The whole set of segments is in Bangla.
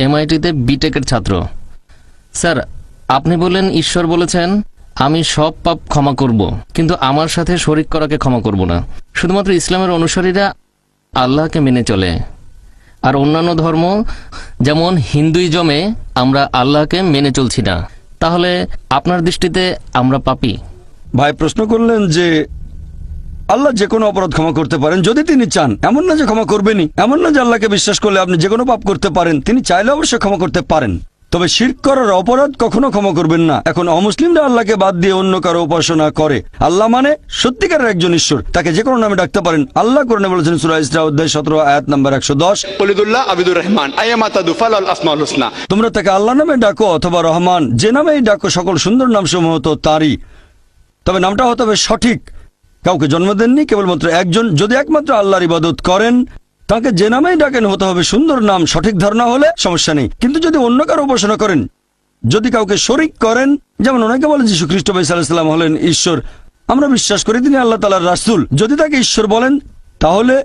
এমআইটিতে বিটেকের ছাত্র। স্যার, আপনি বলেন ঈশ্বর বলেছেন আমি সব পাপ ক্ষমা করব, কিন্তু আমার সাথে শরিক করাকে ক্ষমা করব না। শুধুমাত্র ইসলামের অনুসারীরা আল্লাহকে মেনে চলে, আর অন্যান্য ধর্ম যেমন হিন্দুইজমে আমরা আল্লাহকে মেনে চলছি না। তাহলে আপনার দৃষ্টিতে আমরা পাপী? ভাই প্রশ্ন করলেন যে আল্লাহ যে কোনো অপরাধ ক্ষমা করতে পারেন যদি তিনি চান, এমন না যে ক্ষমা করবেনই, এমন না যে আল্লাহকে বিশ্বাস করলে আপনি যে কোনো পাপ করতে পারেন। তিনি চাইলে অবশ্যই ক্ষমা করতে পারেন, তবে শিরক করার অপরাধ কখনো ক্ষমা করবেন না। এখন অমুসলিমরা আল্লাহকে বাদ দিয়ে অন্য কারো উপাসনা করে। আল্লাহ মানে সত্যিকারের একজন ঈশ্বর, তাকে যে কোনো নামে ডাকতে পারেন। আল্লাহ কোরআনে বলেছেন সূরা ইসরা অধ্যায় 17 আয়াত নাম্বার 110, ওয়ালিদুল্লাহ আবিদুর রহমান আইয়ামা তাদুফাল আল আসমাউল হুসনা। তোমরা তাকে আল্লাহ নামে ডাকো অথবা রহমান, যে নামেই ডাকো সকল সুন্দর নামসমূহ তো তারই, তবে নামটা হতে হবে সঠিক। কাউকে জন্ম দেননি, কেবলমাত্র একজন। যদি একমাত্র আল্লাহর ইবাদত করেন, তাকে যে নামেই ডাকেন হতে হবে সুন্দর নাম। সঠিক ধারণা হলে সমস্যা নেই। কিন্তু যদি অন্য কারো উপাসনা করেন, যদি কাউকে শরিক করেন, যেমন অনেকে বলে যীশু খ্রিস্ট ভাই সাল্লাল্লাহু আলাইহি ওয়াসাল্লাম হলেন ঈশ্বর, আমরা বিশ্বাস করি তিনি আল্লাহ তাআলার রাসূল। যদি তাকে ঈশ্বর বলেন, তাহলে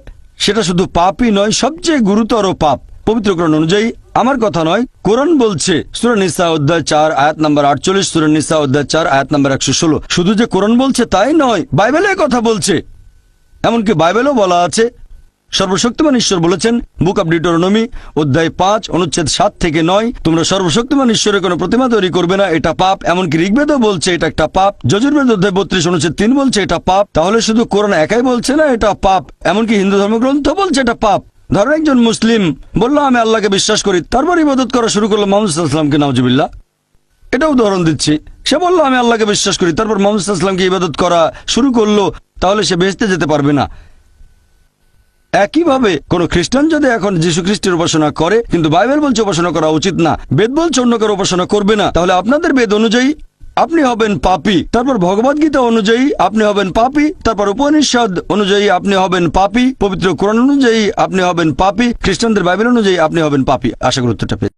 সেটা শুধু পাপই নয়, সবচেয়ে গুরুতর পাপ। পবিত্র কোরআন অনুযায়ী, আমার কথা নয়, কোরআন বলছে সূরা নিসা অধ্যায় 4 আয়াত নাম্বার 48, সূরা নিসা অধ্যায় 4 আয়াত নাম্বার 116। শুধু যে কোরআন বলছে তাই নয়, বাইবেলে কথা বলছে। এমনকি বাইবেলও বলা আছে, সর্বশক্তিমান ঈশ্বর বলেছেন, বুক অব ডিউটেরোনমি অধ্যায় 5 অনুচ্ছেদ 7 থেকে 9, তোমরা সর্বশক্তিমান ঈশ্বরের কোনো প্রতিমা তৈরি করবে না, এটা পাপ। এমনকি ঋগ্বেদও বলছে এটা একটা পাপ। যজুর্বেদ অধ্যায় 32 অনুচ্ছেদ 3 বলছে এটা পাপ। তাহলে শুধু কোরআন একাই বলছে না এটা পাপ, এমনকি হিন্দু ধর্মগ্রন্থ বলছে এটা পাপ। ধরেন একজন মুসলিম বলল আমি আল্লাহকে বিশ্বাস করি, তারপর ইবাদত করা শুরু করলো মুহাম্মদ সাল্লাল্লাহু আলাইহি ওয়াসাল্লামকে, নাউজুবিল্লাহ। এটা উদাহরণ দিচ্ছি। সে বলল আমি আল্লাহকে বিশ্বাস করি, তারপর মুহাম্মদ সাল্লাল্লাহু আলাইহি ওয়াসাল্লামকে ইবাদত করা শুরু করলো, তাহলে সে বেহেশতে যেতে পারবে না। একইভাবে কোন খ্রিস্টান যদি এখন যীশু খ্রিস্টের উপাসনা করে, কিন্তু বাইবেল বলছে উপাসনা করা উচিত না, বেদ বলছে অন্য কারো উপাসনা করবে না, তাহলে আপনাদের বেদ অনুযায়ী আপনি হবেন পাপী। তারপর ভগবদ্গীতা অনুযায়ী আপনি হবেন পাপী। তারপর উপনিষদ অনুযায়ী আপনি হবেন পাপী। পবিত্র কোরআন অনুযায়ী আপনি হবেন পাপী। খ্রিস্টানদের বাইবেল অনুযায়ী আপনি হবেন পাপী। আশা করি উত্তরটা পেয়েছেন।